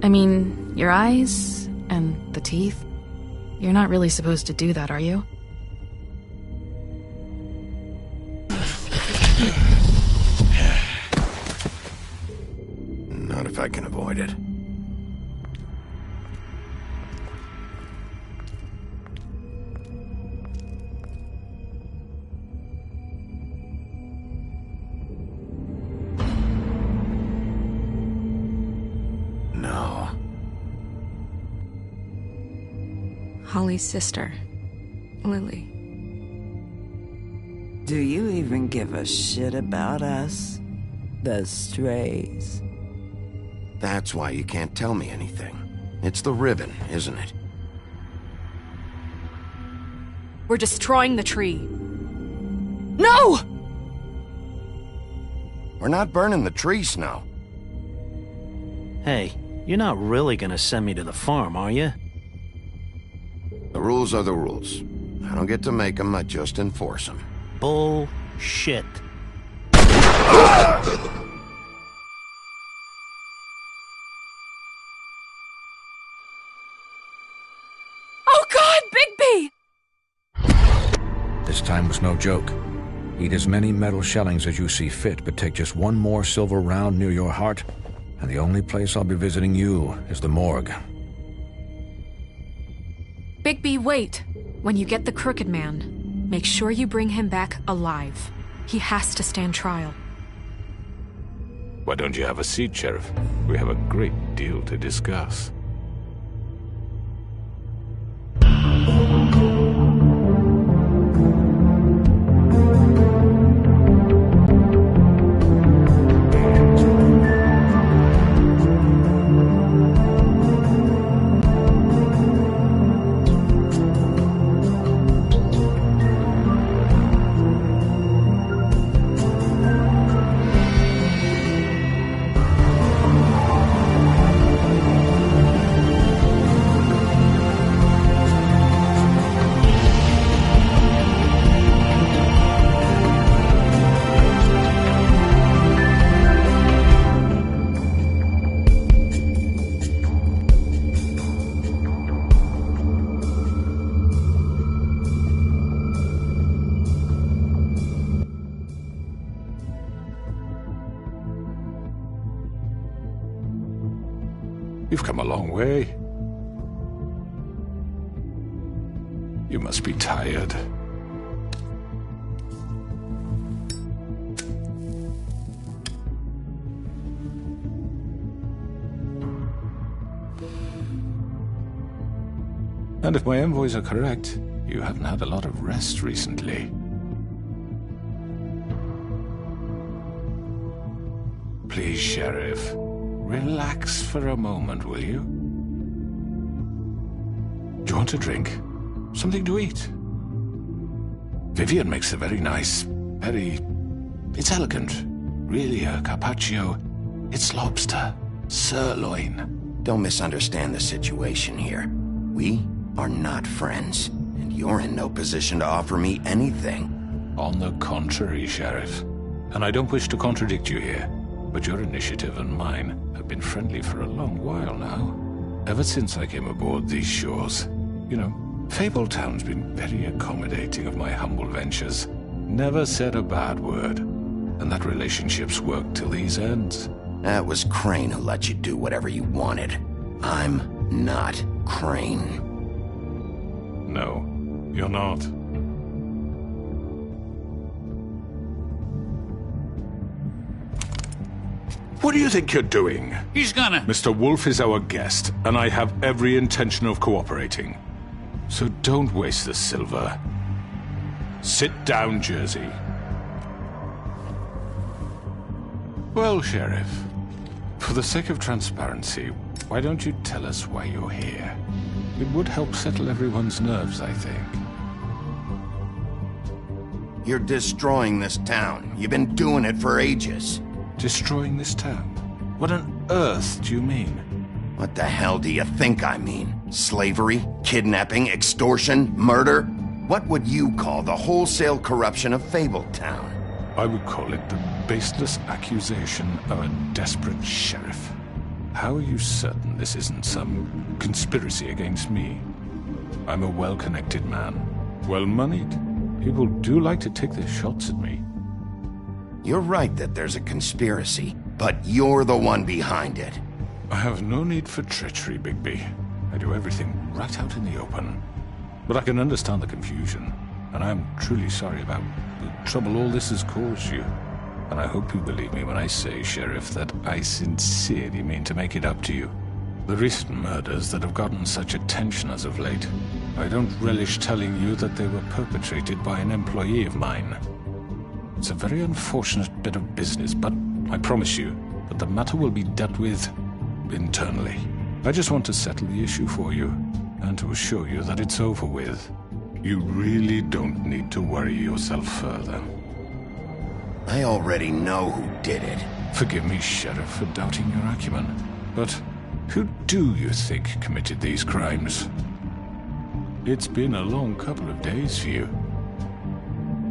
I mean, your eyes and the teeth. You're not really supposed to do that, are you? Not if I can avoid it. No. Holly's sister, Lily. Do you even give a shit about us? The Strays? That's why you can't tell me anything. It's the ribbon, isn't it? We're destroying the tree. No! We're not burning the tree, Snow. Hey, you're not really gonna send me to the farm, are you? The rules are the rules. I don't get to make them, I just enforce them. Bullshit. Oh God, Bigby! This time was no joke. Eat as many metal shellings as you see fit, but take just one more silver round near your heart, and the only place I'll be visiting you is the morgue. Bigby, wait. When you get the Crooked Man, make sure you bring him back alive. He has to stand trial. Why don't you have a seat, Sheriff? We have a great deal to discuss. You've come a long way. You must be tired. And if my envoys are correct, you haven't had a lot of rest recently. Please, Sheriff, relax for a moment, will you? Do you want a drink? Something to eat? Vivian makes a very nice, it's elegant. Really a carpaccio. It's lobster, sirloin. Don't misunderstand the situation here. We are not friends, and you're in no position to offer me anything. On the contrary, Sheriff. And I don't wish to contradict you here, but your initiative and mine have been friendly for a long while now. Ever since I came aboard these shores. You know, Fabletown's been very accommodating of my humble ventures. Never said a bad word. And that relationship's worked till these ends. That was Crane who let you do whatever you wanted. I'm not Crane. No, you're not. What do you think you're doing? He's gonna... Mr. Wolf is our guest, and I have every intention of cooperating. So don't waste the silver. Sit down, Jersey. Well, Sheriff, for the sake of transparency, why don't you tell us why you're here? It would help settle everyone's nerves, I think. You're destroying this town. You've been doing it for ages. Destroying this town? What on earth do you mean? What the hell do you think I mean? Slavery? Kidnapping? Extortion? Murder? What would you call the wholesale corruption of Fabletown? I would call it the baseless accusation of a desperate sheriff. How are you certain this isn't some conspiracy against me? I'm a well-connected man, well-moneyed. People do like to take their shots at me. You're right that there's a conspiracy, but you're the one behind it. I have no need for treachery, Bigby. I do everything right out in the open. But I can understand the confusion, and I'm truly sorry about the trouble all this has caused you. And I hope you believe me when I say, Sheriff, that I sincerely mean to make it up to you. The recent murders that have gotten such attention as of late, I don't relish telling you that they were perpetrated by an employee of mine. It's a very unfortunate bit of business, but I promise you that the matter will be dealt with internally. I just want to settle the issue for you, and to assure you that it's over with. You really don't need to worry yourself further. I already know who did it. Forgive me, Sheriff, for doubting your acumen, but who do you think committed these crimes? It's been a long couple of days for you.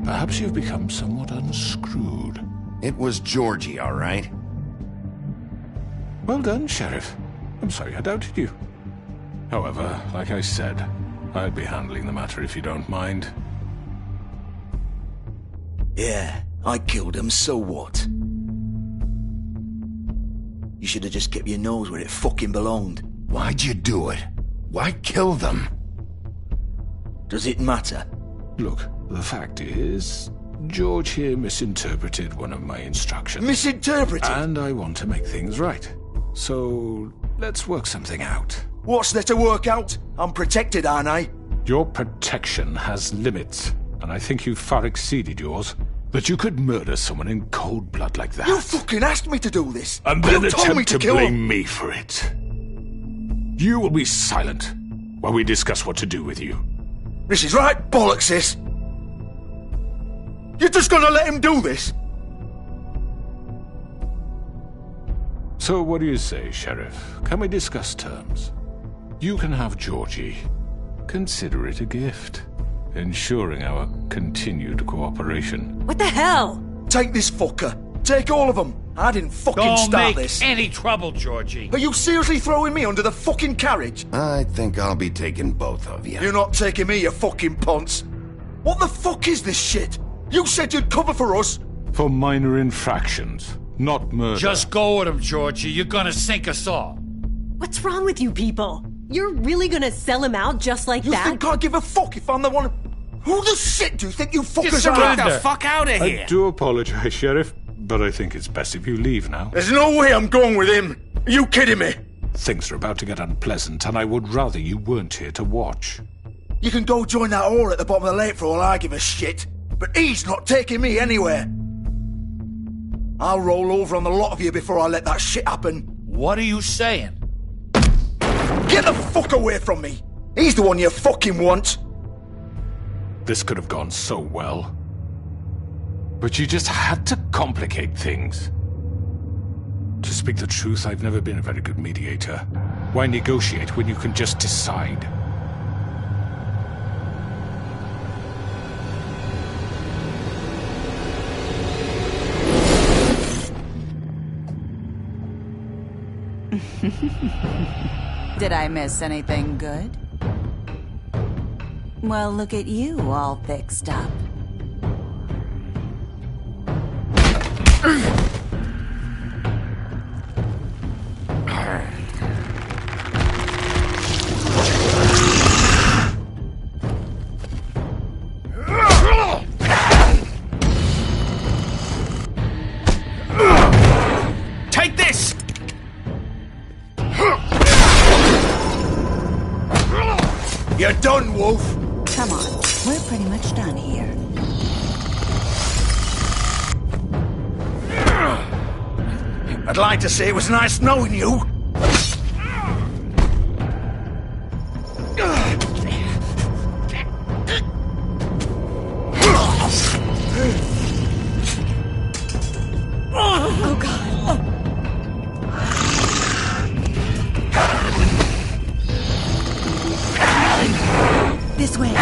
Perhaps you've become somewhat unscrewed. It was Georgie, all right? Well done, Sheriff. I'm sorry I doubted you. However, like I said, I'll be handling the matter if you don't mind. Yeah, I killed him, so what? You should have just kept your nose where it fucking belonged. Why'd you do it? Why kill them? Does it matter? Look, the fact is, George here misinterpreted one of my instructions. Misinterpreted? And I want to make things right. So, let's work something out. What's there to work out? I'm protected, aren't I? Your protection has limits, and I think you've far exceeded yours. That you could murder someone in cold blood like that. You fucking asked me to do this! And then you told me attempt to kill blame him. me for it. You will be silent while we discuss what to do with you. This is right bollocks, this! You're just gonna let him do this? So what do you say, Sheriff? Can we discuss terms? You can have Georgie. Consider it a gift, ensuring our continued cooperation. What the hell? Take this fucker. Take all of them. I didn't fucking start this. Don't make any trouble, Georgie. Are you seriously throwing me under the fucking carriage? I think I'll be taking both of you. You're not taking me, you fucking ponce. What the fuck is this shit? You said you'd cover for us. For minor infractions, not murder. Just go with him, Georgie. You're gonna sink us all. What's wrong with you people? You're really gonna sell him out just like that? You think I give a fuck if I'm the one... Who the shit do you think you fuckers Get are? the fuck out of here! I do apologize, Sheriff, but I think it's best if you leave now. There's no way I'm going with him. Are you kidding me? Things are about to get unpleasant, and I would rather you weren't here to watch. You can go join that whore at the bottom of the lake for all I give a shit. But he's not taking me anywhere. I'll roll over on the lot of you before I let that shit happen. What are you saying? Get the fuck away from me! He's the one you fucking want! This could have gone so well. But you just had to complicate things. To speak the truth, I've never been a very good mediator. Why negotiate when you can just decide? Did I miss anything good? Well, look at you all fixed up. Take this! You're done, Wolf! Come on, we're pretty much done here. I'd like to say it was nice knowing you. Oh, God. This way.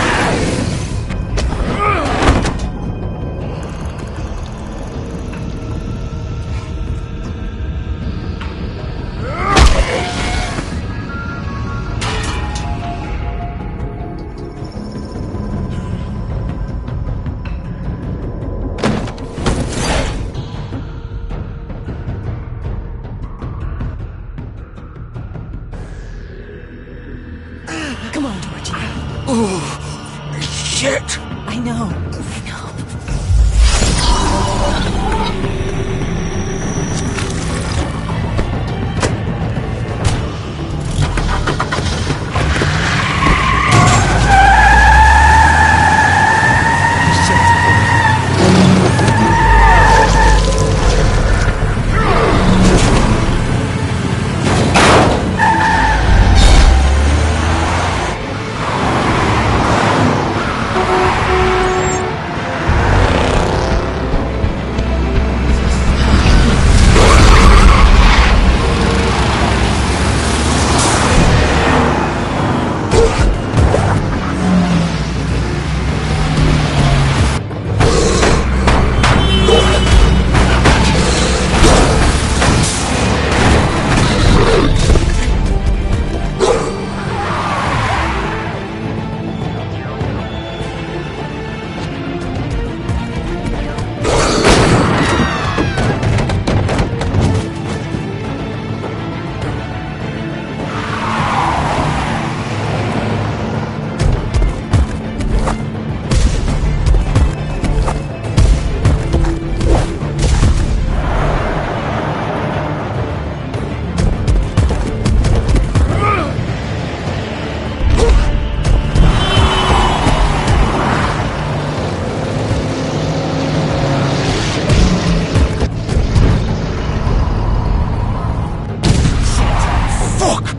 Come on, Georgie. Oh, shit! I know.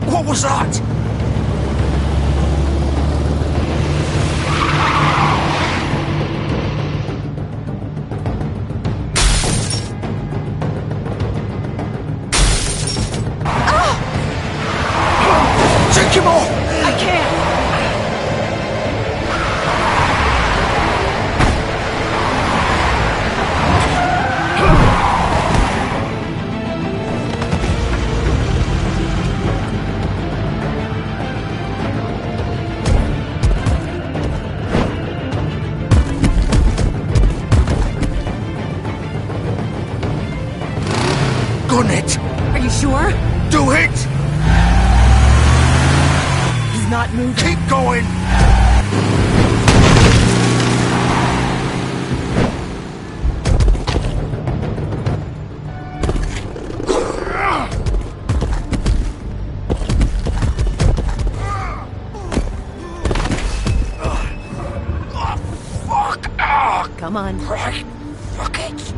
What was that? Take him off! I can't! Gun it! Are you sure? Do it! He's not moving. Keep going! Fuck! Come on. Right. Fuck it.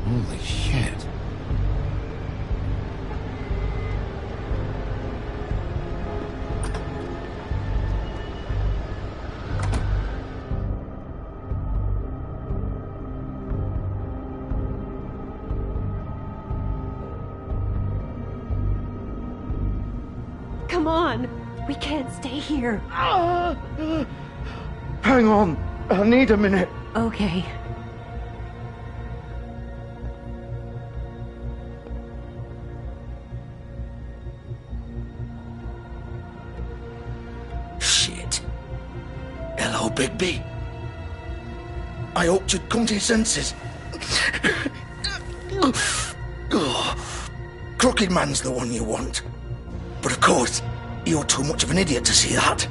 Holy shit. Come on. We can't stay here. Hang on. I need a minute. Okay. Shit. Hello, Bigby. I hoped you'd come to your senses. Crooked Man's the one you want. But of course, you're too much of an idiot to see that.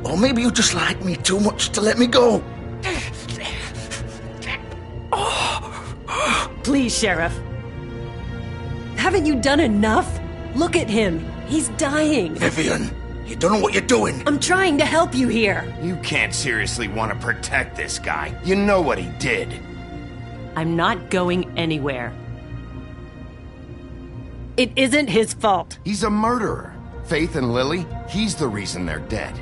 Or maybe you just like me too much to let me go. Please, Sheriff. Haven't you done enough? Look at him. He's dying. Vivian, you don't know what you're doing. I'm trying to help you here. You can't seriously want to protect this guy. You know what he did. I'm not going anywhere. It isn't his fault. He's a murderer. Faith and Lily, he's the reason they're dead.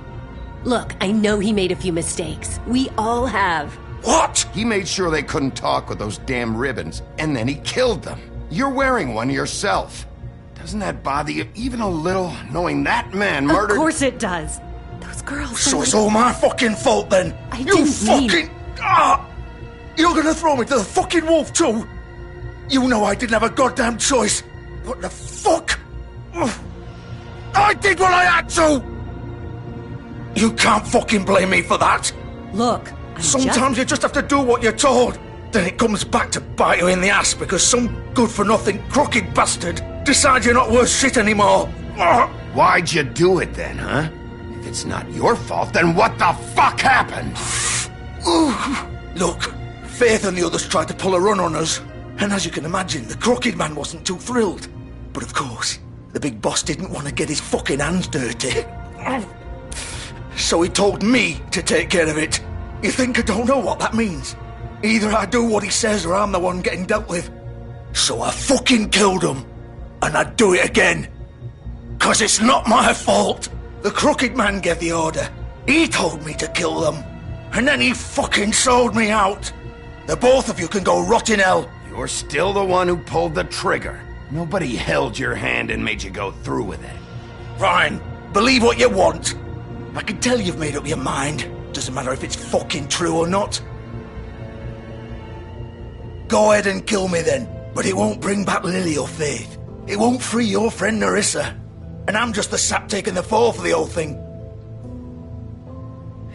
Look, I know he made a few mistakes. We all have. What? He made sure they couldn't talk with those damn ribbons, and then he killed them. You're wearing one yourself. Doesn't that bother you even a little, knowing that man murdered... Of course it does. Those girls... So it's all my fucking fault then? You fucking... You're gonna throw me to the fucking wolf too? You know I didn't have a goddamn choice. What the fuck? I did what I had to! You can't fucking blame me for that. Look, sometimes you just have to do what you're told. Then it comes back to bite you in the ass because some good-for-nothing crooked bastard decides you're not worth shit anymore. Why'd you do it then, huh? If it's not your fault, then what the fuck happened? Look, Faith and the others tried to pull a run on us. And as you can imagine, the crooked man wasn't too thrilled. But of course, the big boss didn't want to get his fucking hands dirty. So he told me to take care of it. You think I don't know what that means? Either I do what he says or I'm the one getting dealt with. So I fucking killed him. And I'd do it again. 'Cause it's not my fault. The crooked man gave the order. He told me to kill them. And then he fucking sold me out. The both of you can go rot in hell. You're still the one who pulled the trigger. Nobody held your hand and made you go through with it. Fine. Believe what you want. I can tell you've made up your mind. Doesn't matter if it's fucking true or not. Go ahead and kill me then. But it won't bring back Lily or Faith. It won't free your friend Nerissa. And I'm just the sap taking the fall for the whole thing.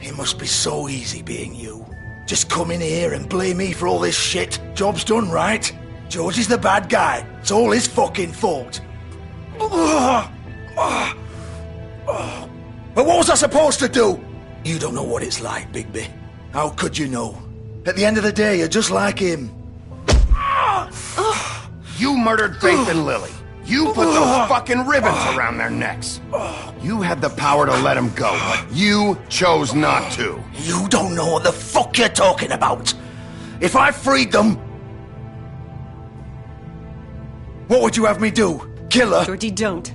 It must be so easy being you. Just come in here and blame me for all this shit. Job's done, right? George is the bad guy. It's all his fucking fault. But what was I supposed to do? You don't know what it's like, Bigby. How could you know? At the end of the day, you're just like him. You murdered Faith and Lily. You put those fucking ribbons around their necks. You had the power to let them go, but you chose not to. You don't know what the fuck you're talking about. If I freed them... What would you have me do? Kill her? Georgie, don't.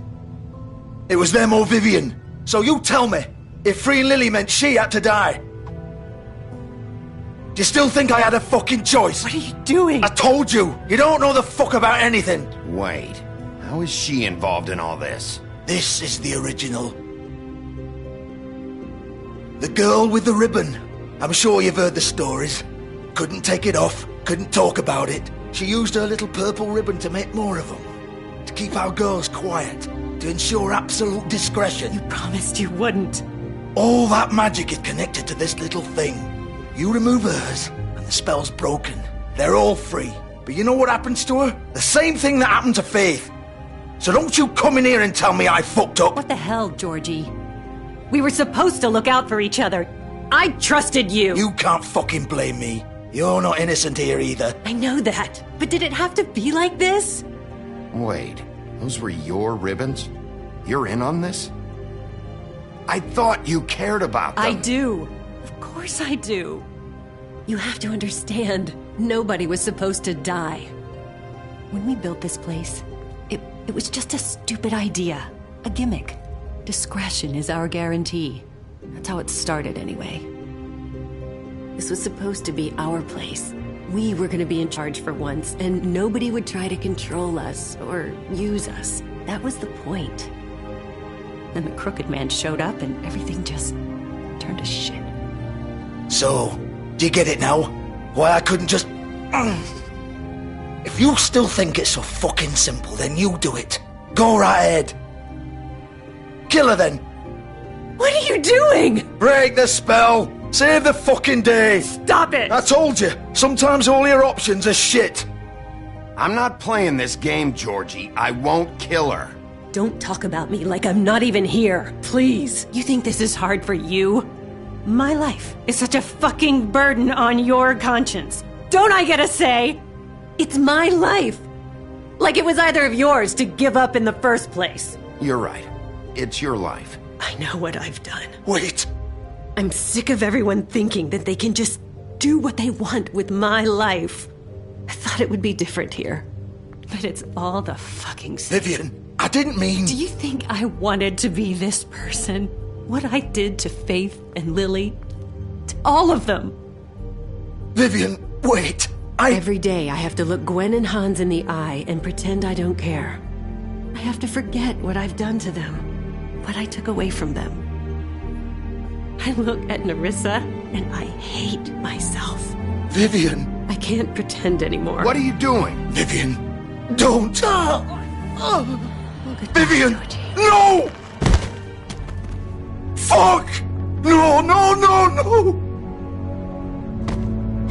It was them or Vivian. So you tell me, if freeing Lily meant she had to die, do you still think I had a fucking choice? What are you doing? I told you, you don't know the fuck about anything. Wait, how is she involved in all this? This is the original. The girl with the ribbon. I'm sure you've heard the stories. Couldn't take it off, couldn't talk about it. She used her little purple ribbon to make more of them. To keep our girls quiet. To ensure absolute discretion. You promised you wouldn't. All that magic is connected to this little thing. You remove hers, and the spell's broken. They're all free. But you know what happens to her? The same thing that happened to Faith. So don't you come in here and tell me I fucked up. What the hell, Georgie? We were supposed to look out for each other. I trusted you. You can't fucking blame me. You're not innocent here either. I know that. But did it have to be like this? Wait, those were your ribbons? You're in on this? I thought you cared about them. I do. Of course I do. You have to understand, nobody was supposed to die. When we built this place, it was just a stupid idea. A gimmick. Discretion is our guarantee. That's how it started anyway. This was supposed to be our place. We were gonna be in charge for once, and nobody would try to control us or use us. That was the point. Then the crooked man showed up and everything just turned to shit. So, do you get it now? Why I couldn't just... If you still think it's so fucking simple, then you do it. Go right ahead. Kill her then. What are you doing? Break the spell. Save the fucking day. Stop it. I told you, sometimes all your options are shit. I'm not playing this game, Georgie. I won't kill her. Don't talk about me like I'm not even here, please. You think this is hard for you? My life is such a fucking burden on your conscience. Don't I get a say? It's my life. Like it was either of yours to give up in the first place. You're right. It's your life. I know what I've done. Wait. I'm sick of everyone thinking that they can just do what they want with my life. I thought it would be different here. But it's all the fucking same. Vivian, I didn't mean... Do you think I wanted to be this person? What I did to Faith and Lily? To all of them? Vivian, wait. Every day I have to look Gwen and Hans in the eye and pretend I don't care. I have to forget what I've done to them, what I took away from them. I look at Nerissa and I hate myself. Vivian. I can't pretend anymore. What are you doing? Vivian, don't. Vivian, no! Fuck! No, no, no, no!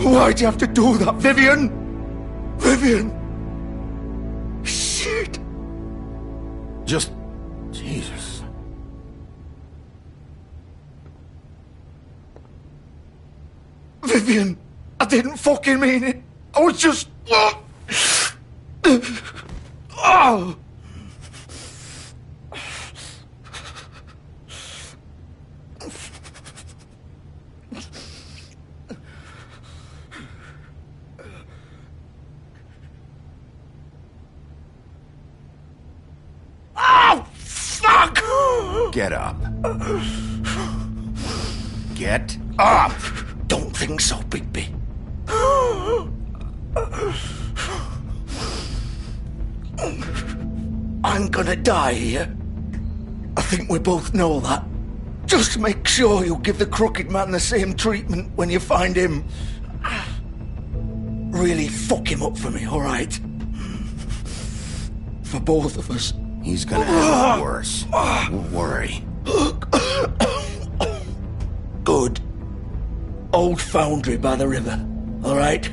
Why'd you have to do that, Vivian? Vivian! Shit! Just... Jesus. Vivian, I didn't fucking mean it. I was just... Oh! Oh, fuck! Get up. Get up! Don't think so, Bigby. I'm gonna die here. I think we both know that. Just make sure you give the Crooked Man the same treatment when you find him. Really fuck him up for me, alright? For both of us. He's gonna have it worse. Don't worry. Good. Old foundry by the river, alright?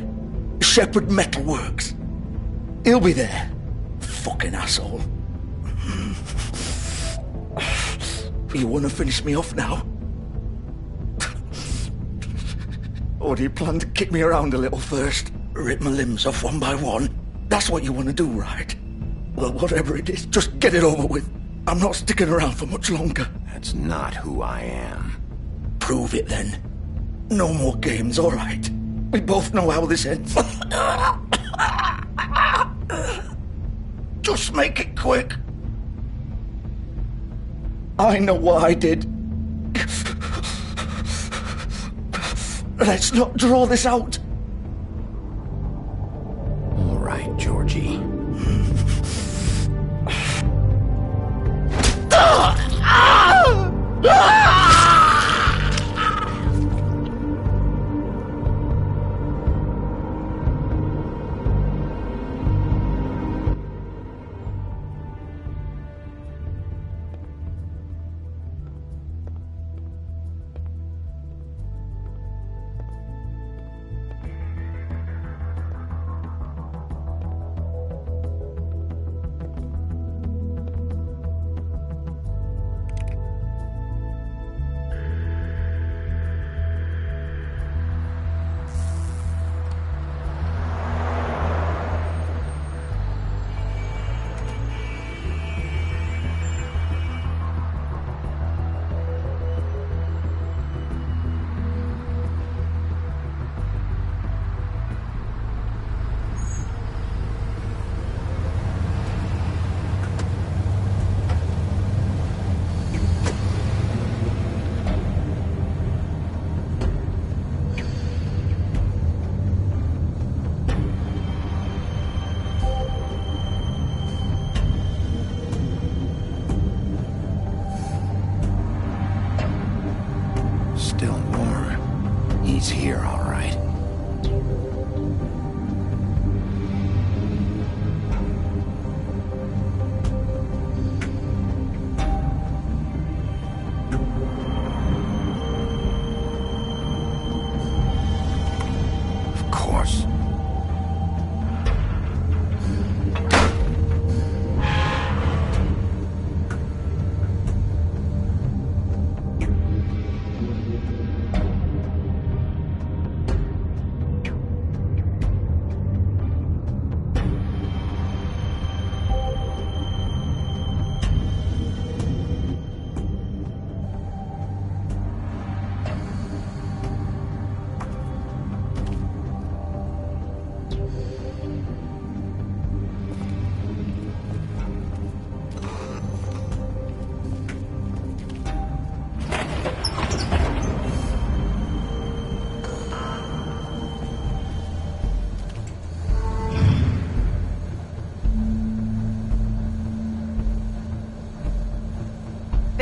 Shepherd Metalworks. He'll be there. Fucking asshole. You wanna finish me off now? Or do you plan to kick me around a little first? Rip my limbs off one by one? That's what you wanna do, right? Well, whatever it is, just get it over with. I'm not sticking around for much longer. That's not who I am. Prove it then. No more games, alright? We both know how this ends. Just make it quick. I know what I did. Let's not draw this out. All right, Georgie.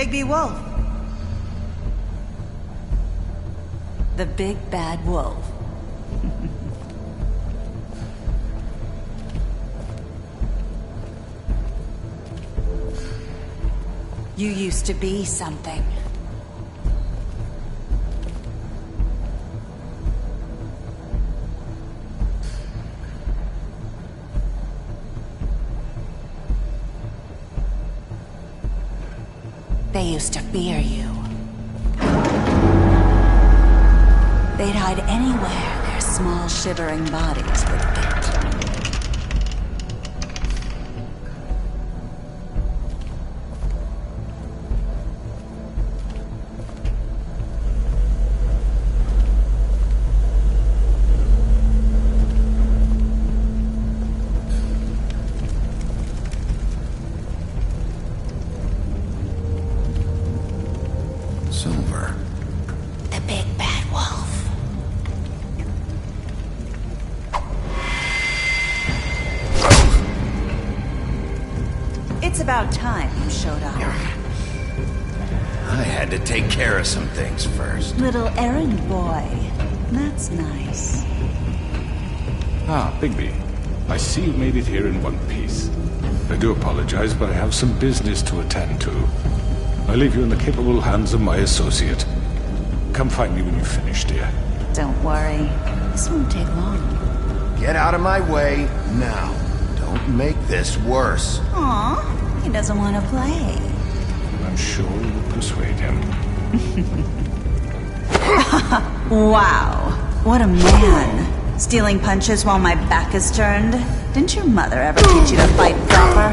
Bigby Wolf. The big bad wolf. You used to be something. They used to fear you. They'd hide anywhere their small, shivering bodies would fit. Silver. The big bad wolf. It's about time you showed up. I had to take care of some things first. Little errand boy. That's nice. Ah, Bigby. I see you made it here in one piece. I do apologize, but I have some business to attend to. I leave you in the capable hands of my associate. Come find me when you've finished, dear. Don't worry. This won't take long. Get out of my way now. Don't make this worse. Aw, he doesn't want to play. I'm sure you'll persuade him. Wow, what a man. Stealing punches while my back is turned. Didn't your mother ever teach you to fight proper?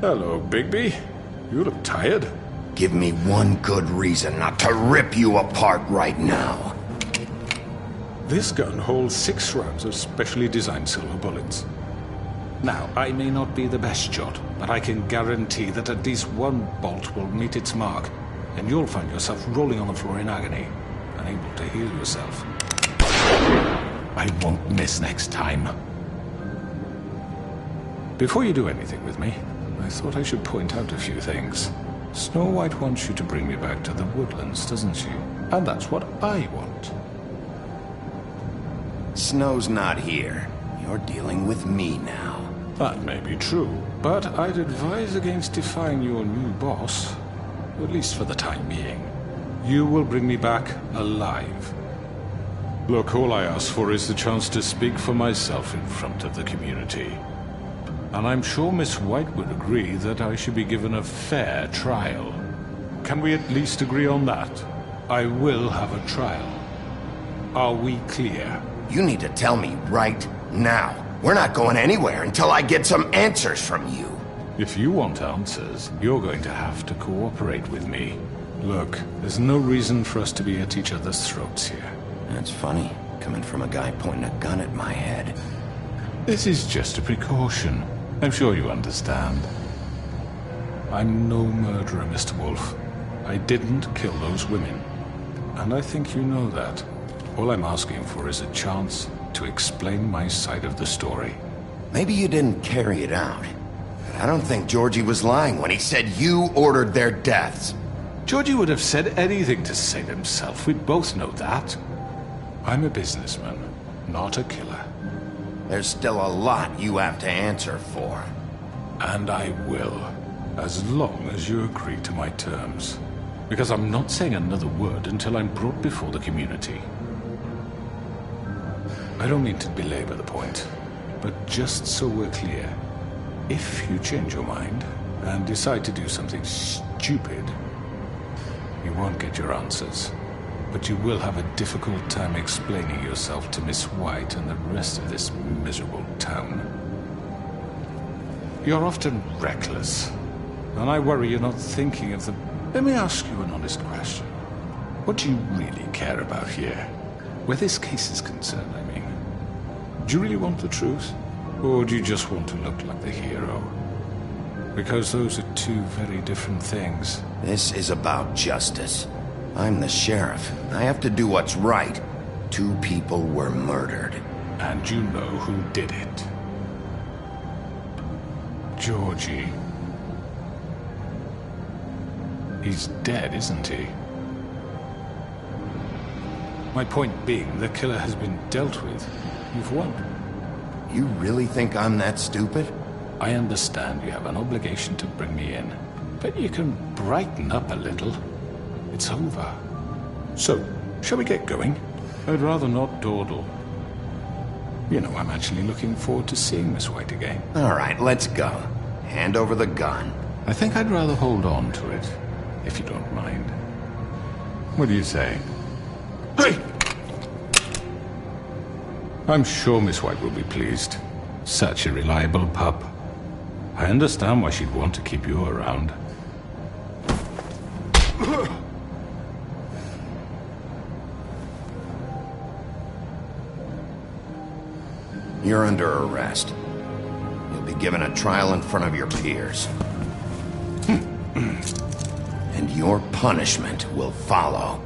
Hello, Bigby. You look tired. Give me one good reason not to rip you apart right now. This gun holds 6 rounds of specially designed silver bullets. Now, I may not be the best shot, but I can guarantee that at least one bolt will meet its mark, and you'll find yourself rolling on the floor in agony, unable to heal yourself. I won't miss next time. Before you do anything with me, I thought I should point out a few things. Snow White wants you to bring me back to the woodlands, doesn't she? And that's what I want. Snow's not here. You're dealing with me now. That may be true, but I'd advise against defying your new boss, at least for the time being. You will bring me back alive. Look, all I ask for is the chance to speak for myself in front of the community. And I'm sure Miss White would agree that I should be given a fair trial. Can we at least agree on that? I will have a trial. Are we clear? You need to tell me right now. We're not going anywhere until I get some answers from you. If you want answers, you're going to have to cooperate with me. Look, there's no reason for us to be at each other's throats here. That's funny, coming from a guy pointing a gun at my head. This is just a precaution. I'm sure you understand. I'm no murderer, Mr. Wolf. I didn't kill those women. And I think you know that. All I'm asking for is a chance to explain my side of the story. Maybe you didn't carry it out. But I don't think Georgie was lying when he said you ordered their deaths. Georgie would have said anything to save himself. We both know that. I'm a businessman, not a killer. There's still a lot you have to answer for. And I will, as long as you agree to my terms. Because I'm not saying another word until I'm brought before the community. I don't mean to belabor the point, but just so we're clear, if you change your mind and decide to do something stupid, you won't get your answers. But you will have a difficult time explaining yourself to Miss White and the rest of this miserable town. You're often reckless, and I worry you're not thinking of the... Let me ask you an honest question. What do you really care about here? Where this case is concerned, I mean. Do you really want the truth? Or do you just want to look like the hero? Because those are two very different things. This is about justice. I'm the sheriff. I have to do what's right. 2 people were murdered. And you know who did it. Georgie. He's dead, isn't he? My point being, the killer has been dealt with. You've won. You really think I'm that stupid? I understand you have an obligation to bring me in, but you can brighten up a little. It's over. So, shall we get going? I'd rather not dawdle. You know, I'm actually looking forward to seeing Miss White again. All right, let's go. Hand over the gun. I think I'd rather hold on to it, if you don't mind. What do you say? Hey! I'm sure Miss White will be pleased. Such a reliable pup. I understand why she'd want to keep you around. You're under arrest. You'll be given a trial in front of your peers. And your punishment will follow.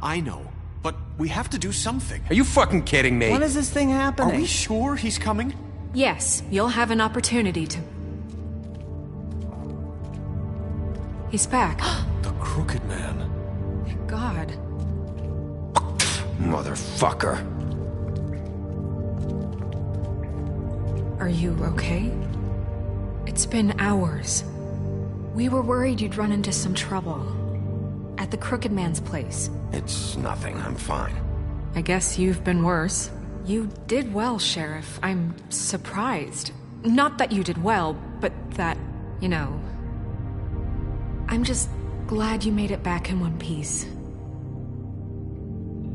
I know. But we have to do something. Are you fucking kidding me? When is this thing happening? Are we sure he's coming? Yes, you'll have an opportunity to... He's back. The Crooked Man. Thank God. Motherfucker. Are you okay? It's been hours. We were worried you'd run into some trouble. at the Crooked Man's place. It's nothing. I'm fine. I guess you've been worse. You did well, Sheriff. I'm surprised. Not that you did well, but that, you know... I'm just glad you made it back in one piece.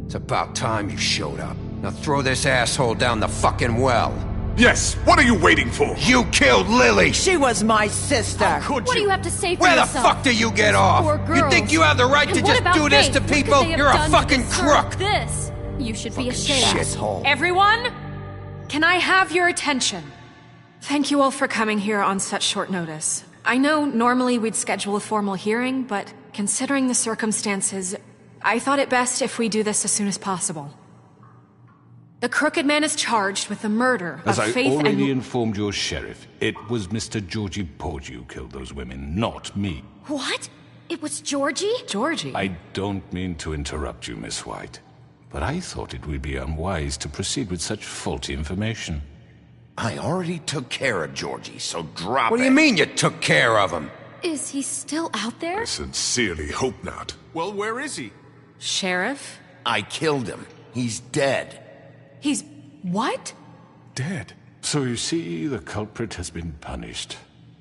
It's about time you showed up. Now throw this asshole down the fucking well. Yes, what are you waiting for? You killed Lily! She was my sister. How could What do you? you have to say for Where the yourself? fuck do you get off? Poor You girls. think you have the right to And what just about do this Faith? to What could people? they have You're a done to fucking deserve crook! This. You should be ashamed. Shithole. Everyone, can I have your attention? Thank you all for coming here on such short notice. I know normally we'd schedule a formal hearing, but considering the circumstances, I thought it best if we do this as soon as possible. The Crooked Man is charged with the murder As of I Faith already and... informed your sheriff, it was Mr. Georgie Porgy who killed those women, not me. What? It was Georgie? Georgie? I don't mean to interrupt you, Miss White, but I thought it would be unwise to proceed with such faulty information. I already took care of Georgie, so drop it. What do you mean you took care of him? Is he still out there? I sincerely hope not. Well, where is he? Sheriff? I killed him. He's dead. He's... what? Dead. So you see, the culprit has been punished.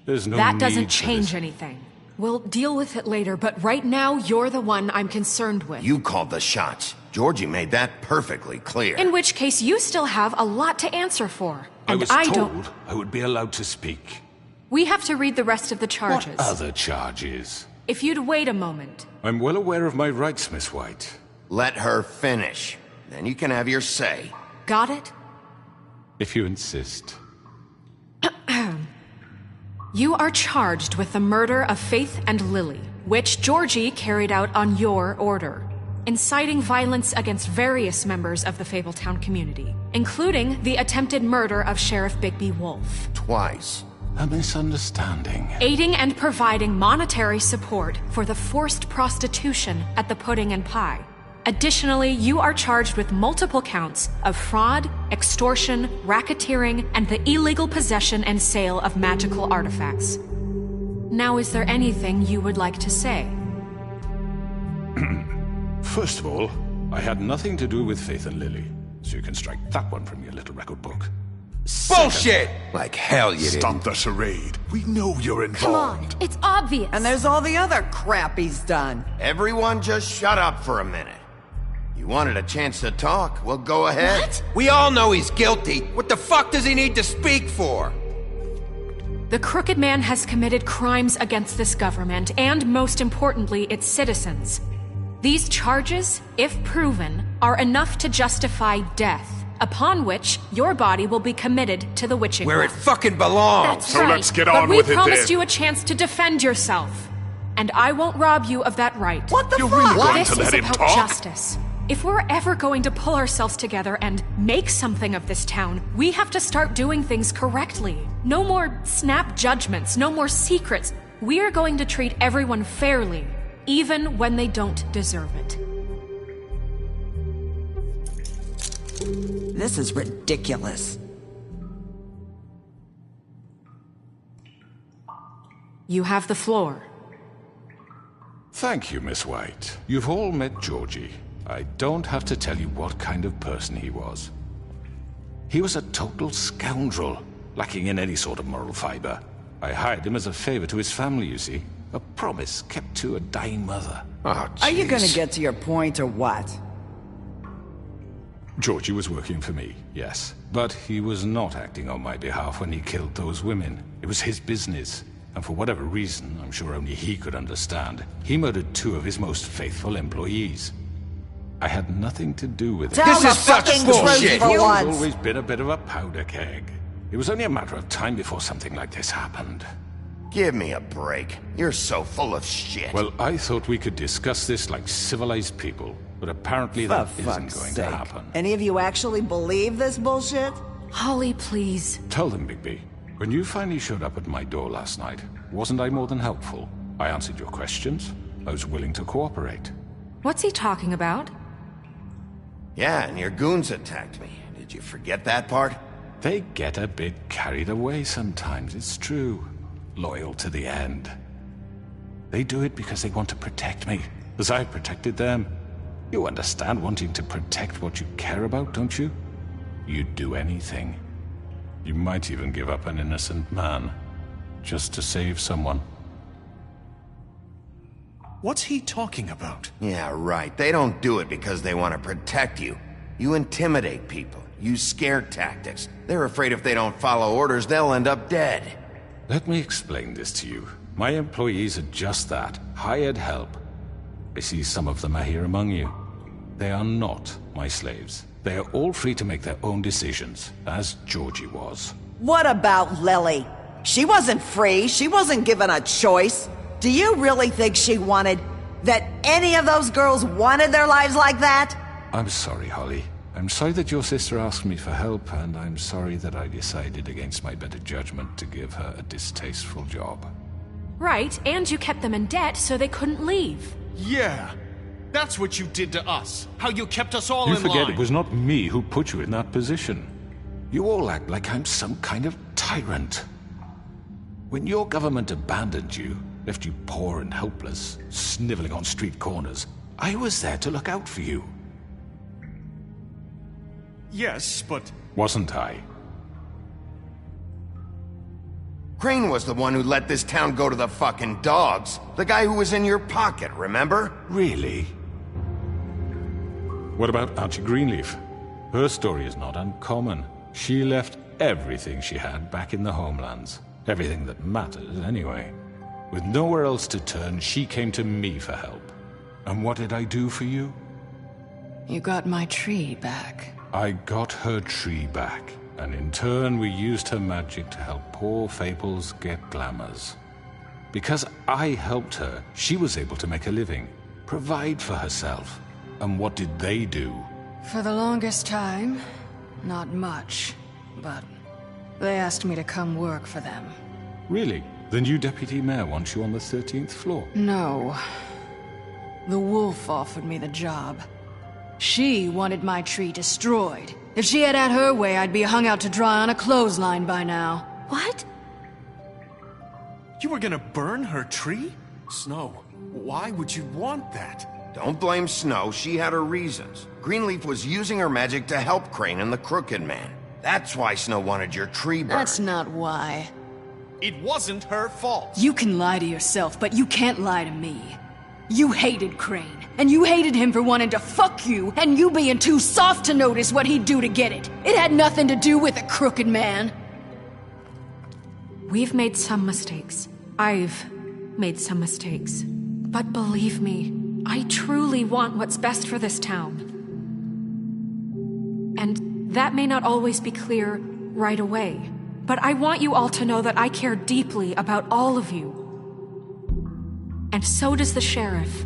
There's no That need doesn't for change this. anything. We'll deal with it later, but right now, you're the one I'm concerned with. You called the shots. Georgie made that perfectly clear. In which case, you still have a lot to answer for. I And was I told don't... I would be allowed to speak. We have to read the rest of the charges. What other charges? If you'd wait a moment. I'm well aware of my rights, Miss White. Let her finish. Then you can have your say. Got it? If you insist. You are charged with the murder of Faith and Lily, which Georgie carried out on your order, inciting violence against various members of the Fabletown community, including the attempted murder of Sheriff Bigby Wolf. Twice. A misunderstanding. Aiding and providing monetary support for the forced prostitution at the Pudding and Pie. Additionally, you are charged with multiple counts of fraud, extortion, racketeering, and the illegal possession and sale of magical artifacts. Now, is there anything you would like to say? First of all, I had nothing to do with Faith and Lily, so you can strike that one from your little record book. Bullshit! Like hell you didn't. Stop the charade. We know you're Come involved. on, it's obvious. And there's all the other crap he's done. Everyone just shut up for a minute. You wanted a chance to talk? Well, go ahead. What? We all know he's guilty. What the fuck does he need to speak for? The Crooked Man has committed crimes against this government and, most importantly, its citizens. These charges, if proven, are enough to justify death, upon which your body will be committed to the witching Where well. it fucking belongs. That's So right. let's get but on we with it promised then. you a chance to defend yourself, and I won't rob you of that right. What the You're fuck? really going This to is let him about talk? justice. If we're ever going to pull ourselves together and make something of this town, we have to start doing things correctly. No more snap judgments, no more secrets. We are going to treat everyone fairly, even when they don't deserve it. This is ridiculous. You have the floor. Thank you, Miss White. You've all met Georgie. I don't have to tell you what kind of person he was. He was a total scoundrel, lacking in any sort of moral fiber. I hired him as a favor to his family, you see. A promise kept to a dying mother. Oh, Are you gonna jeez. get to your point or what? Georgie was working for me, yes. But he was not acting on my behalf when he killed those women. It was his business. And for whatever reason, I'm sure only he could understand, he murdered 2 of his most faithful employees. I had nothing to do with it. Tell This the is such fucking bullshit. truth for He's once. always been a bit of a powder keg. It was only a matter of time before something like this happened. Give me a break. You're so full of shit. Well, I thought we could discuss this like civilized people, but apparently For that isn't fuck's going sake. to happen. Any of you actually believe this bullshit? Holly, please. Tell them, Bigby. When you finally showed up at my door last night, wasn't I more than helpful? I answered your questions. I was willing to cooperate. What's he talking about? Yeah, and your goons attacked me. Did you forget that part? They get a bit carried away sometimes, it's true. Loyal to the end. They do it because they want to protect me. as I protected them. You understand wanting to protect what you care about, don't you? You'd do anything. You might even give up an innocent man, just to save someone. What's he talking about? Yeah, right. They don't do it because they want to protect you. You intimidate people, use scare tactics. They're afraid if they don't follow orders, they'll end up dead. Let me explain this to you. My employees are just that, hired help. I see some of them are here among you. They are not my slaves. They are all free to make their own decisions, as Georgie was. What about Lily? She wasn't free. She wasn't given a choice. Do you really think she wanted... that any of those girls wanted their lives like that? I'm sorry, Holly. I'm sorry that your sister asked me for help, and I'm sorry that I decided against my better judgment to give her a distasteful job. Right, and you kept them in debt so they couldn't leave. Yeah, that's what you did to us. How you kept us all You in forget line. it was not me who put you in that position. You all act like I'm some kind of tyrant. When your government abandoned you, left you poor and helpless, sniveling on street corners, I was there to look out for you. Yes, but... Wasn't I? Crane was the one who let this town go to the fucking dogs. The guy who was in your pocket, remember? Really? What about Archie Greenleaf? Her story is not uncommon. She left everything she had back in the homelands. Everything that matters, anyway. With nowhere else to turn, she came to me for help. And what did I do for you? You got my tree back. I got her tree back, and in turn we used her magic to help poor Fables get glamours. Because I helped her, she was able to make a living, provide for herself. And what did they do? For the longest time, not much. But they asked me to come work for them. Really? The new deputy mayor wants you on the 13th floor? No. The wolf offered me the job. She wanted my tree destroyed. If she had her way, I'd be hung out to dry on a clothesline by now. What? You were gonna burn her tree? Snow, why would you want that? Don't blame Snow, she had her reasons. Greenleaf was using her magic to help Crane and the Crooked Man. That's why Snow wanted your tree burned. That's not why. It wasn't her fault. You can lie to yourself, but you can't lie to me. You hated Crane, and you hated him for wanting to fuck you, and you being too soft to notice what he'd do to get it. It had nothing to do with the Crooked Man. We've made some mistakes. I've made some mistakes. But believe me, I truly want what's best for this town. And that may not always be clear right away, but I want you all to know that I care deeply about all of you. And so does the sheriff.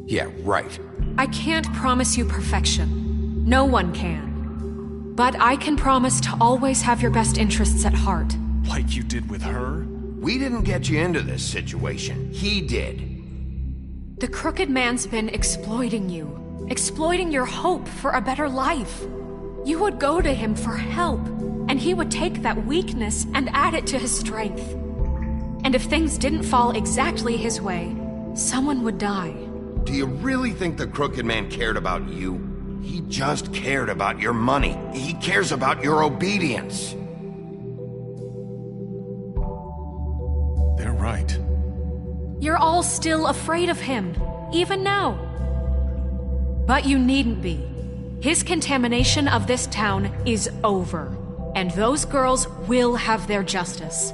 Yeah, right. I can't promise you perfection. No one can. But I can promise to always have your best interests at heart. Like you did with her? We didn't get you into this situation. He did. The Crooked Man's been exploiting you. Exploiting your hope for a better life. You would go to him for help, and he would take that weakness and add it to his strength. And if things didn't fall exactly his way, someone would die. Do you really think the Crooked Man cared about you? He just cared about your money. He cares about your obedience. They're right. You're all still afraid of him, even now. But you needn't be. His contamination of this town is over, and those girls will have their justice.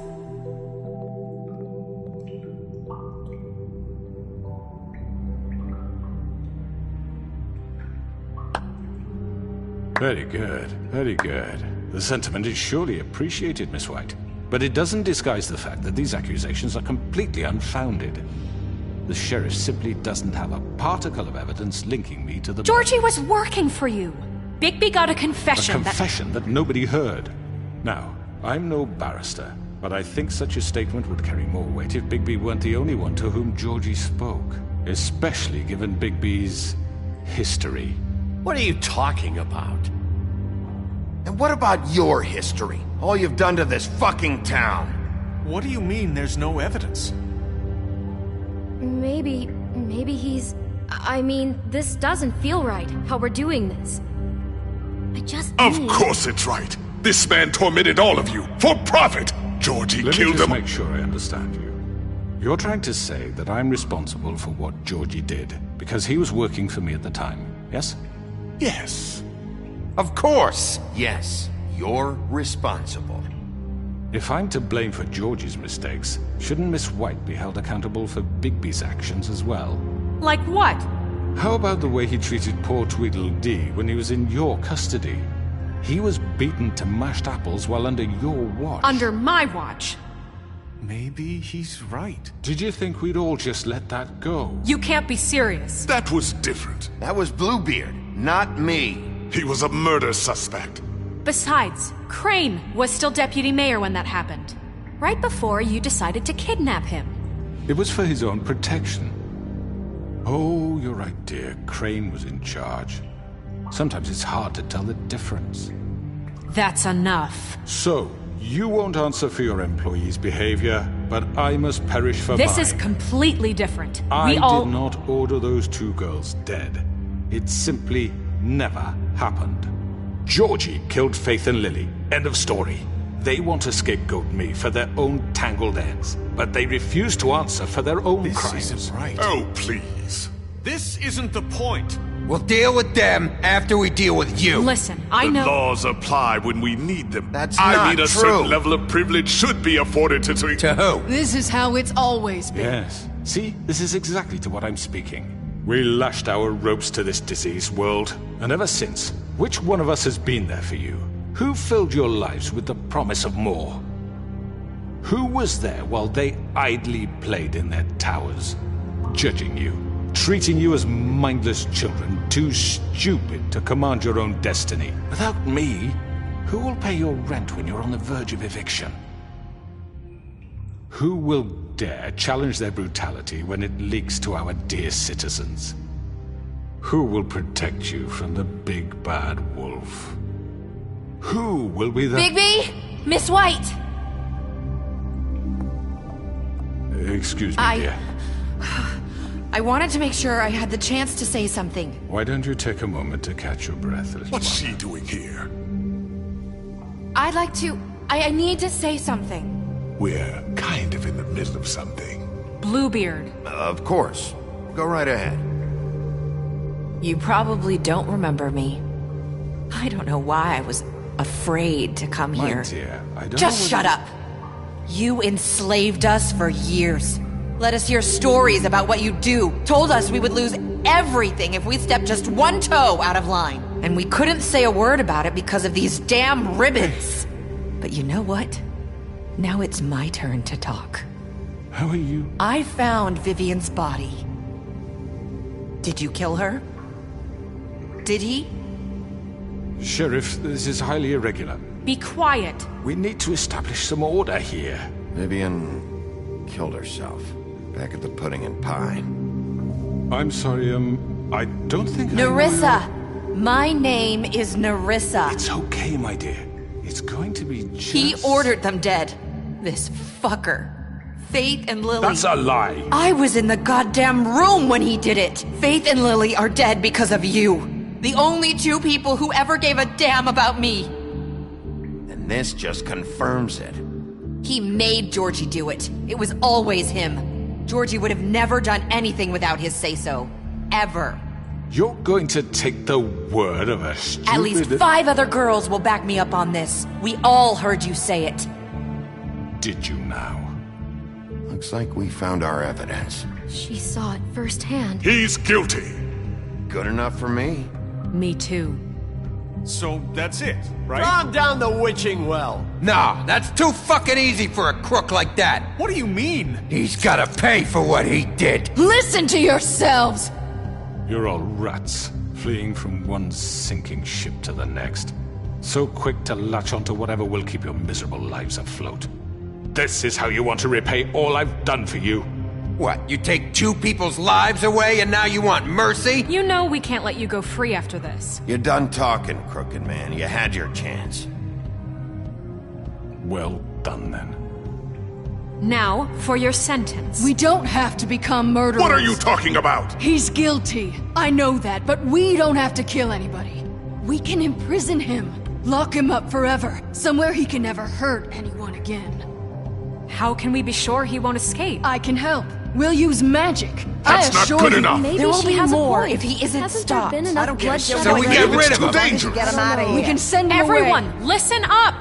Very good, very good. The sentiment is surely appreciated, Miss White. But it doesn't disguise the fact that these accusations are completely unfounded. The sheriff simply doesn't have a particle of evidence linking me to the... Georgie was working for you. Bigby got a confession A confession that nobody heard. Now, I'm no barrister, but I think such a statement would carry more weight if Bigby weren't the only one to whom Georgie spoke. Especially given Bigby's history. What are you talking about? And what about your history? All you've done to this fucking town? What do you mean there's no evidence? Maybe Maybe he's... I mean, this doesn't feel right, how we're doing this. I just Of need... course it's right. This man tormented all of you, for profit! Georgie killed them. Let me just make sure I understand you. You're trying to say that I'm responsible for what Georgie did, because he was working for me at the time, yes? Yes. Of course, yes. You're responsible. If I'm to blame for Georgie's mistakes, shouldn't Miss White be held accountable for Bigby's actions as well? Like what? How about the way he treated poor Tweedledee when he was in your custody? He was beaten to mashed apples while under your watch. Under my watch. Maybe he's right. Did you think we'd all just let that go? You can't be serious. That was different. That was Bluebeard, not me. He was a murder suspect. Besides, Crane was still deputy mayor when that happened. Right before you decided to kidnap him. It was for his own protection. Oh, you're right, dear. Crane was in charge. Sometimes it's hard to tell the difference. That's enough. So, you won't answer for your employees' behavior, but I must perish for This mine. is completely different. I We all... did not order those two girls dead. It simply never happened. Georgie killed Faith and Lily. End of story. They want to scapegoat me for their own tangled ends, but they refuse to answer for their own crimes. This isn't right. Oh, please. This isn't the point. We'll deal with them after we deal with you. Listen, I The know... laws apply when we need them. That's I not mean, a true. certain level of privilege should be afforded to... To who? This is how it's always been. Yes. See, this is exactly to what I'm speaking. We lashed our ropes to this diseased world, and ever since, which one of us has been there for you? Who filled your lives with the promise of more? Who was there while they idly played in their towers, judging you, treating you as mindless children, too stupid to command your own destiny? Without me, who will pay your rent when you're on the verge of eviction? Who will dare challenge their brutality when it leaks to our dear citizens? Who will protect you from the big bad wolf? Who will be the... Bigby! Miss White! Excuse me, dear. I wanted to make sure I had the chance to say something. Why don't you take a moment to catch your breath, little What's one? she doing here? I'd like to... I need to say something. We're kind of in the middle of something. Bluebeard. Of course. Go right ahead. You probably don't remember me. I don't know why I was afraid to come My here. dear, I don't Just know shut up. You enslaved us for years. Let us hear stories about what you do. Told us we would lose everything if we stepped just one toe out of line. And we couldn't say a word about it because of these damn ribbons. But you know what? Now it's my turn to talk. How are you? I found Vivian's body. Did you kill her? Did he? Sheriff, this is highly irregular. Be quiet. We need to establish some order here. Vivian killed herself back at the Pudding and Pie. I'm sorry, I don't think Nerissa! My name is Nerissa. It's okay, my dear. It's going to be just... He ordered them dead. This fucker. Faith and Lily. That's a lie. I was in the goddamn room when he did it. Faith and Lily are dead because of you. The only two people who ever gave a damn about me. And this just confirms it. He made Georgie do it. It was always him. Georgie would have never done anything without his say-so. Ever. You're going to take the word of a stupid... At least 5 other girls will back me up on this. We all heard you say it. Did you now? Looks like we found our evidence. She saw it firsthand. He's guilty. Good enough for me. Me too. So that's it, right? Calm down the witching well. No, that's too fucking easy for a crook like that. What do you mean? He's gotta pay for what he did. Listen to yourselves! You're all rats, fleeing from one sinking ship to the next. So quick to latch onto whatever will keep your miserable lives afloat. This is how you want to repay all I've done for you. What, you take 2 people's lives away and now you want mercy? You know we can't let you go free after this. You're done talking, crooked man. You had your chance. Well done, then. Now, for your sentence. We don't have to become murderers. What are you talking about? He's guilty. I know that, but we don't have to kill anybody. We can imprison him. Lock him up forever. Somewhere he can never hurt anyone again. How can we be sure he won't escape? I can help. We'll use magic. That's not good enough. Maybe There will she be has more a point. if he isn't Hasn't stopped. there been enough I don't give a bloodshed? shit. So we get rid of him. Get him out of here. We can send him Everyone, away. listen up!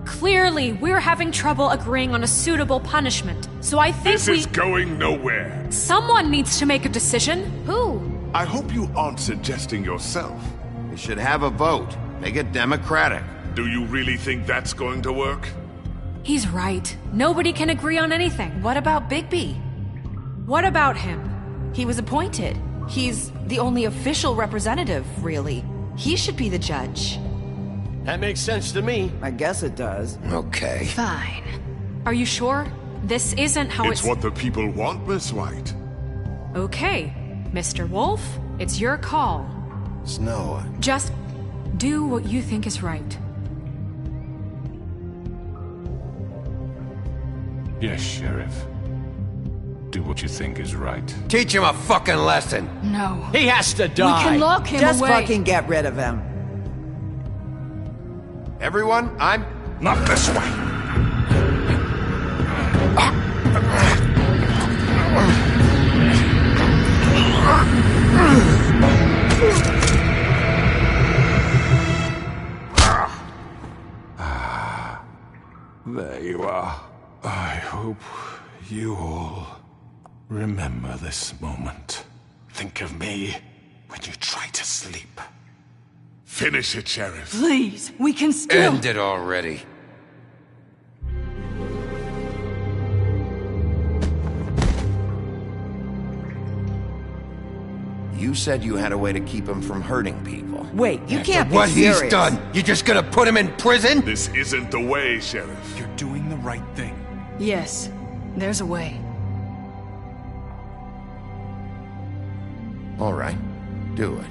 Clearly, we're having trouble agreeing on a suitable punishment. So I think This is going nowhere. Someone needs to make a decision. Who? I hope you aren't suggesting yourself. We should have a vote. Make it democratic. Do you really think that's going to work? He's right. Nobody can agree on anything. What about Bigby? What about him? He was appointed. He's the only official representative, really. He should be the judge. That makes sense to me. I guess it does. Okay. Fine. Are you sure? This isn't how It's what the people want, Miss White. Okay, Mr. Wolf, it's your call. Snow. Just do what you think is right. Yes, Sheriff. Do what you think is right. Teach him a fucking lesson. No. He has to die. We can lock him Just away. fucking get rid of him. Everyone, I'm... Not this way. There you are. I hope you all remember this moment. Think of me when you try to sleep. Finish it, Sheriff. Please, we can still... End it already. You said you had a way to keep him from hurting people. Wait, you can't be What serious. he's done, you just gonna put him in prison? This isn't the way, Sheriff. You're doing the right thing. Yes, there's a way. All right, do it.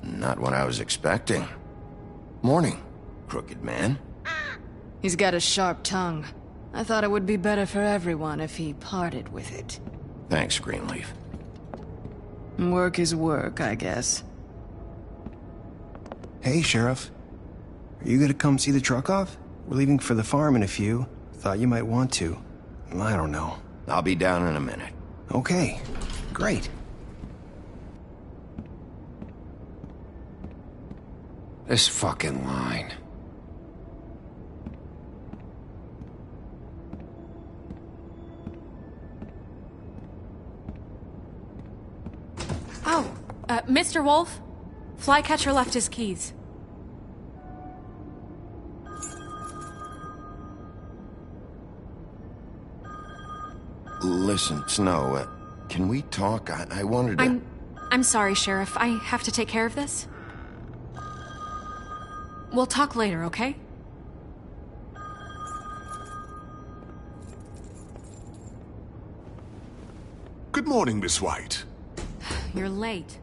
Not what I was expecting. Morning, crooked man. He's got a sharp tongue. I thought it would be better for everyone if he parted with it. Thanks, Greenleaf. Work is work, I guess. Hey, Sheriff. Are you gonna come see the truck off? We're leaving for the farm in a few. Thought you might want to. I don't know. I'll be down in a minute. Okay, great. This fucking line. Oh, Mr. Wolf, Flycatcher left his keys. Listen, Snow, can we talk? I wanted to... I'm sorry, Sheriff. I have to take care of this. We'll talk later, okay? Good morning, Miss White. You're late.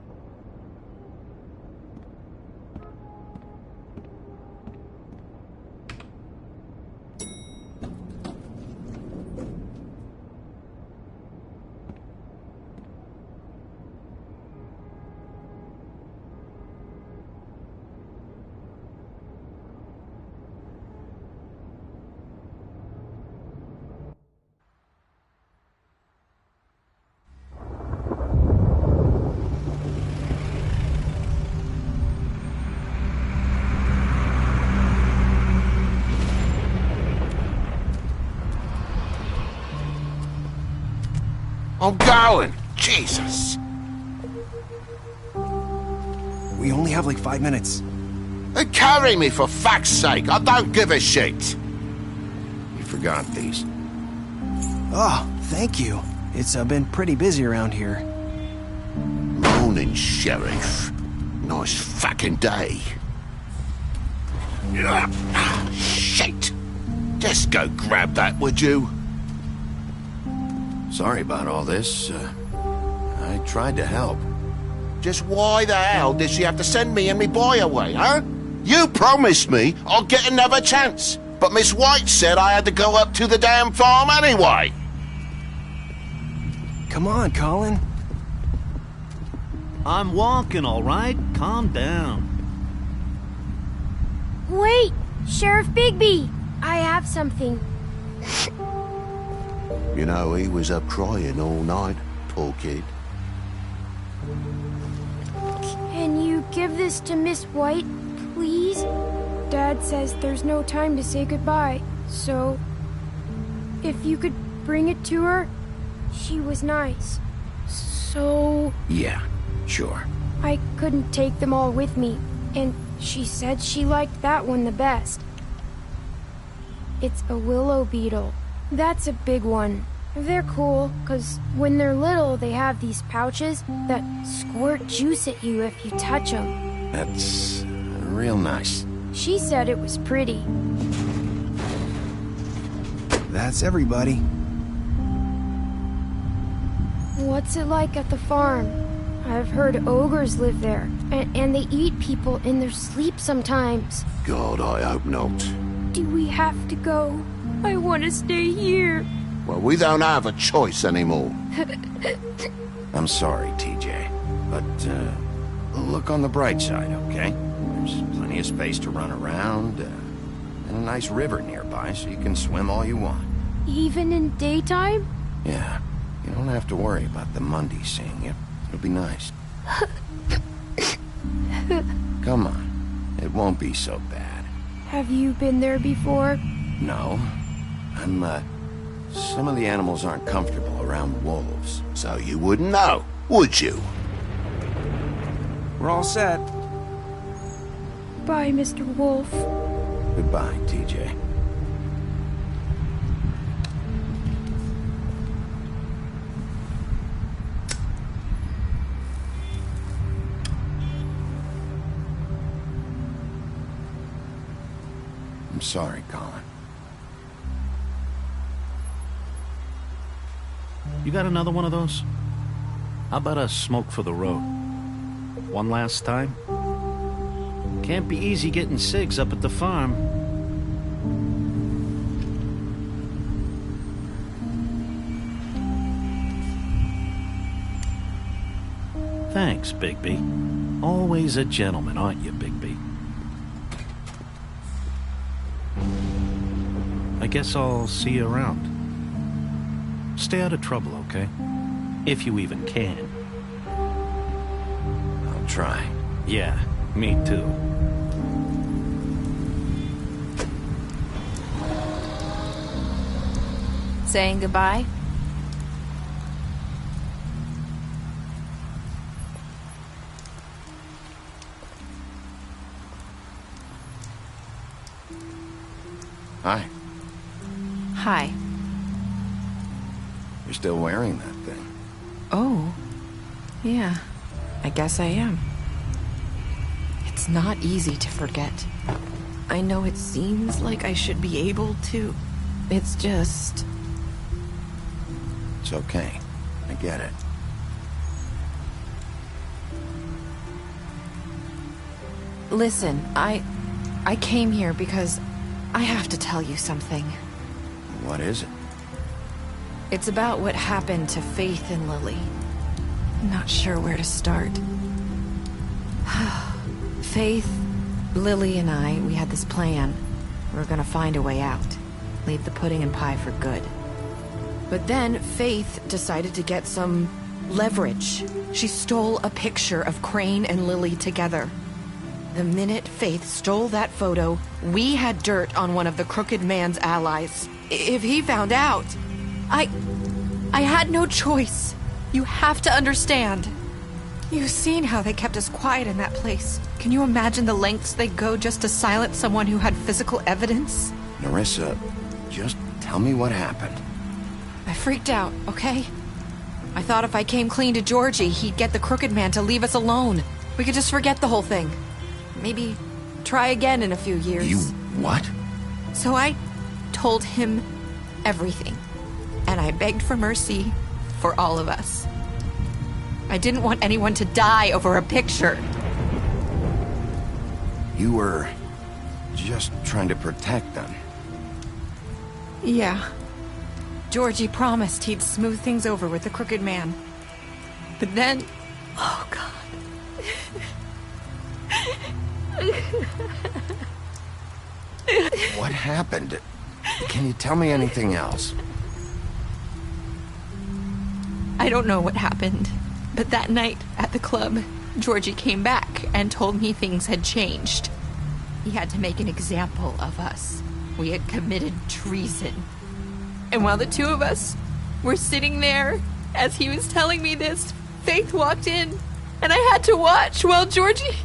Oh, darling! Jesus! We only have like 5 minutes. Carry me, for fuck's sake! I don't give a shit! You forgot these. Oh, thank you. It's been pretty busy around here. Morning, Sheriff. Nice fucking day. Shit! Just go grab that, would you? Sorry about all this. I tried to help. Just why the hell did she have to send me and me boy away, huh? You promised me I'll get another chance, but Miss White said I had to go up to the damn farm anyway. Come on, Colin. I'm walking, all right? Calm down. Wait! Sheriff Bigby! I have something. You know, he was up crying all night, poor kid. Can you give this to Miss White, please? Dad says there's no time to say goodbye, so... if you could bring it to her, she was nice. So... Yeah, sure. I couldn't take them all with me, and she said she liked that one the best. It's a willow beetle. That's a big one. They're cool, 'cause when they're little, they have these pouches that squirt juice at you if you touch them. That's real nice. She said it was pretty. That's everybody. What's it like at the farm? I've heard ogres live there, and they eat people in their sleep sometimes. God, I hope not. Do we have to go? I want to stay here. Well, we don't have a choice anymore. I'm sorry, TJ, but look on the bright side, okay? There's plenty of space to run around, and a nice river nearby, so you can swim all you want. Even in daytime? Yeah, you don't have to worry about the Mundies seeing you. It'll be nice. Come on, it won't be so bad. Have you been there before? No, some of the animals aren't comfortable around wolves, so you wouldn't know, would you? We're all set. Bye, Mr. Wolf. Goodbye, TJ. I'm sorry, Colin. You got another one of those? How about a smoke for the road? One last time? Can't be easy getting cigs up at the farm. Thanks, Bigby. Always a gentleman, aren't you, Bigby? I guess I'll see you around. Stay out of trouble, okay? If you even can. I'll try. Yeah, me too. Saying goodbye? Hi. Hi. You're still wearing that thing. Oh. Yeah. I guess I am. It's not easy to forget. I know it seems like I should be able to. It's just... It's okay. I get it. Listen, I came here because I have to tell you something. What is it? It's about what happened to Faith and Lily. I'm not sure where to start. Faith, Lily, and I, we had this plan. We were gonna find a way out. Leave the pudding and pie for good. But then Faith decided to get some leverage. She stole a picture of Crane and Lily together. The minute Faith stole that photo, we had dirt on one of the Crooked Man's allies. If he found out, I had no choice. You have to understand. You've seen how they kept us quiet in that place. Can you imagine the lengths they'd go just to silence someone who had physical evidence? Nerissa, just tell me what happened. I freaked out, okay? I thought if I came clean to Georgie, he'd get the Crooked Man to leave us alone. We could just forget the whole thing. Maybe try again in a few years. You what? So I told him everything. And I begged for mercy for all of us. I didn't want anyone to die over a picture. You were just trying to protect them. Yeah. Georgie promised he'd smooth things over with the Crooked Man. But then... Oh, God. What happened? Can you tell me anything else? I don't know what happened, but that night at the club, Georgie came back and told me things had changed. He had to make an example of us. We had committed treason. And while the two of us were sitting there, as he was telling me this, Faith walked in, and I had to watch while Georgie...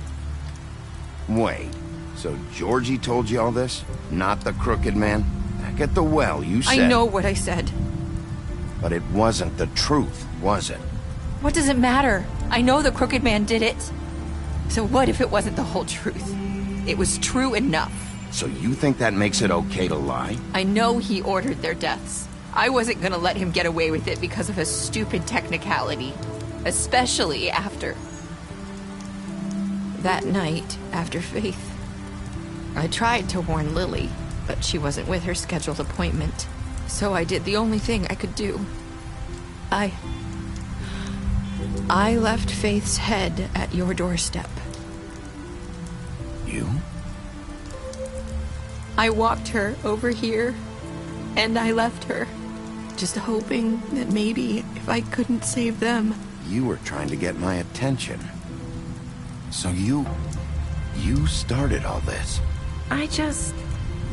Wait, so Georgie told you all this? Not the Crooked Man? Back at the well, you said... I know what I said. But it wasn't the truth, was it? What does it matter? I know the Crooked Man did it. So what if it wasn't the whole truth? It was true enough. So you think that makes it okay to lie? I know he ordered their deaths. I wasn't gonna let him get away with it because of a stupid technicality. Especially after... That night, after Faith, I tried to warn Lily, but she wasn't with her scheduled appointment. So I did the only thing I could do. I left Faith's head at your doorstep. You? I walked her over here, and I left her, just hoping that maybe if I couldn't save them... You were trying to get my attention. So you started all this. I just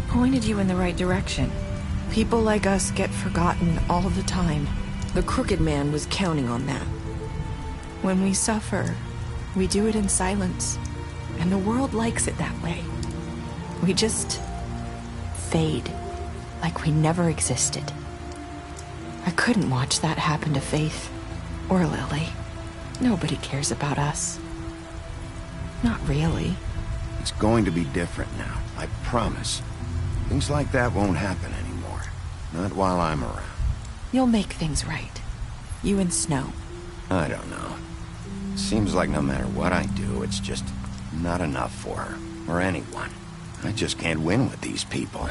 pointed you in the right direction. People like us get forgotten all the time. The Crooked Man was counting on that. When we suffer, we do it in silence, and the world likes it that way. We just fade, like we never existed. I couldn't watch that happen to Faith, or Lily. Nobody cares about us. Not really. It's going to be different now, I promise. Things like that won't happen anymore. Not while I'm around. You'll make things right. You and Snow. I don't know. Seems like no matter what I do, it's just not enough for her, or anyone. I just can't win with these people.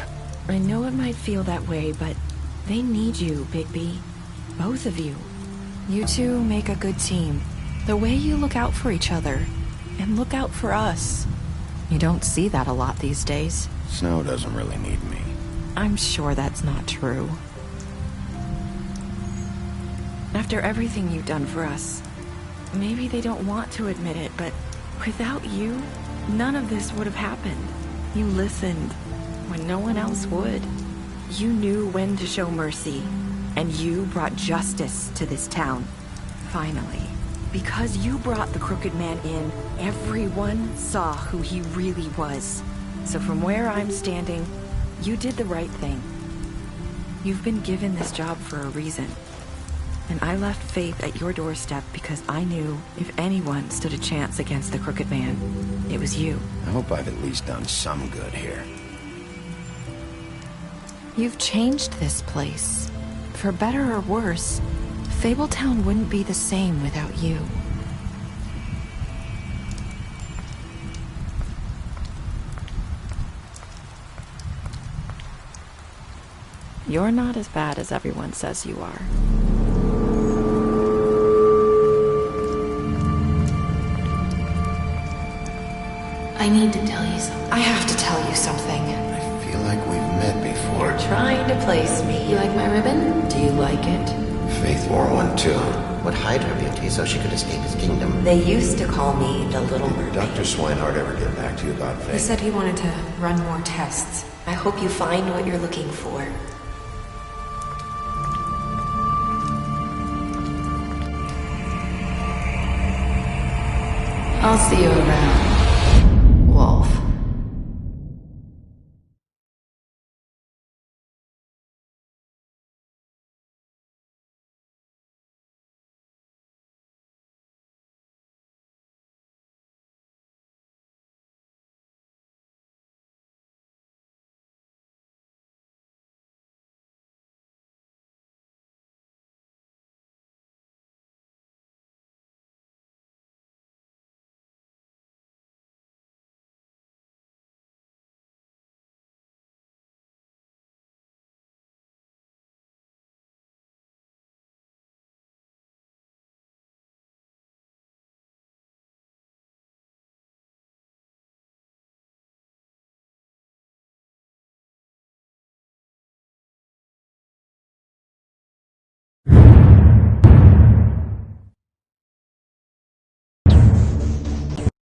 I know it might feel that way, but they need you, Bigby. Both of you. You two make a good team. The way you look out for each other, and look out for us. You don't see that a lot these days. Snow doesn't really need me. I'm sure that's not true. After everything you've done for us, maybe they don't want to admit it, but without you, none of this would have happened. You listened when no one else would. You knew when to show mercy, and you brought justice to this town. Finally. Because you brought the Crooked Man in, everyone saw who he really was. So from where I'm standing, you did the right thing. You've been given this job for a reason. And I left Faith at your doorstep because I knew if anyone stood a chance against the Crooked Man, it was you. I hope I've at least done some good here. You've changed this place. For better or worse, Fabletown wouldn't be the same without you. You're not as bad as everyone says you are. I need to tell you something. I have to tell you something. I feel like we've met before. You're trying to place me. You like my ribbon? Do you like it? Faith wore one too. Would hide her beauty so she could escape his kingdom. They used to call me the Little Mermaid. Did Dr. Swinehart ever get back to you about Faith? He said he wanted to run more tests. I hope you find what you're looking for. I'll see you around, Wolf.